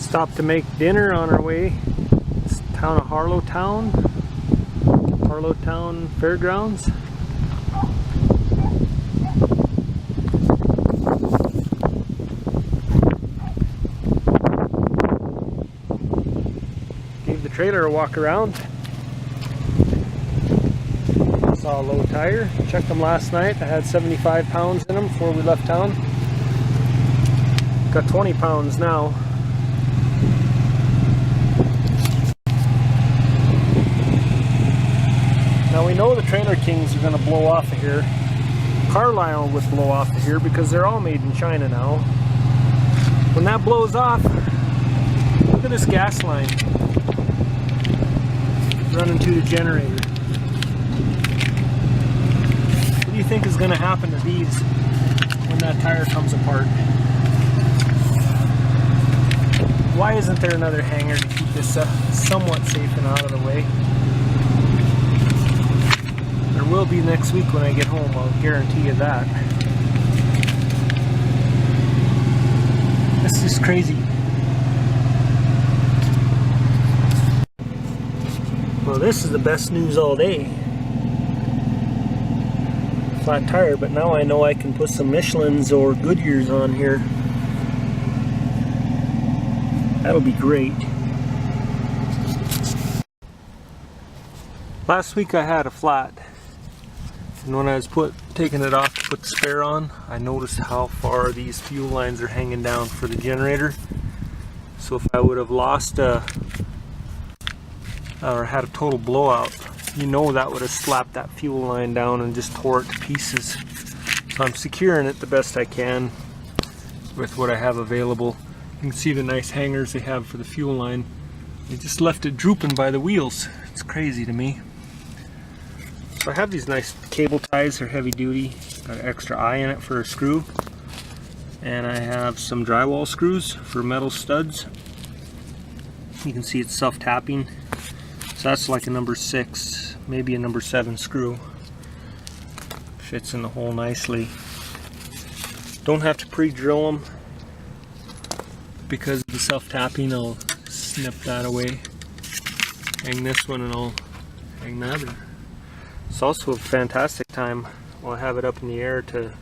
Stopped to make dinner on our way. It's town of Harlowtown Fairgrounds. Gave the trailer a walk around. Saw a low tire. Checked them last night. I had 75 pounds in them before we left town. Got 20 pounds now. Now we know the Trailer Kings are going to blow off of here. Carlisle would blow off of here because they're all made in China now. When that blows off, look at this gas line running to the generator. What do you think is going to happen to these when that tire comes apart? Why isn't there another hanger to keep this somewhat safe and out of the way? There will be next week when I get home, I'll guarantee you that. This is crazy. Well, this is the best news all day. Flat tire, but now I know I can put some Michelins or Goodyears on here. That'll be great. Last week I had a flat, and when I was taking it off to put the spare on, I noticed how far these fuel lines are hanging down for the generator. So if I would have lost or had a total blowout, you know that would have slapped that fuel line down and just tore it to pieces. So I'm securing it the best I can with what I have available. You can see the nice hangers they have for the fuel line. They just left it drooping by the wheels. It's crazy to me. So I have these nice cable ties. They're heavy duty. Got an extra eye in it for a screw. And I have some drywall screws for metal studs. You can see it's self-tapping. So that's like a number 6, maybe a number 7 screw. Fits in the hole nicely. Don't have to pre-drill them because of the self-tapping. I'll snip that away. Hang this one and I'll hang that other. It's also a fantastic time while I have it up in the air to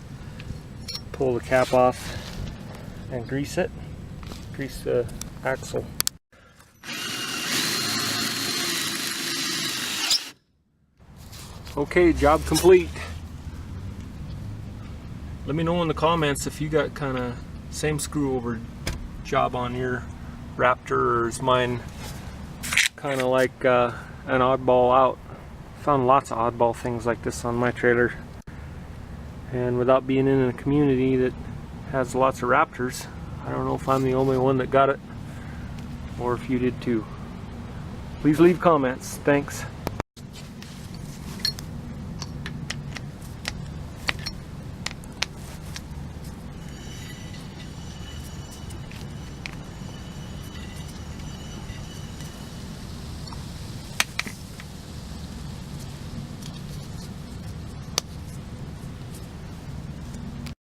pull the cap off and grease it. Grease the axle. Okay, job complete. Let me know in the comments if you got kind of same screw over job on your Raptor, or is mine kind of like an oddball out. Found lots of oddball things like this on my trailer, and without being in a community that has lots of Raptors, I don't know if I'm the only one that got it or if you did too. Please leave comments. Thanks.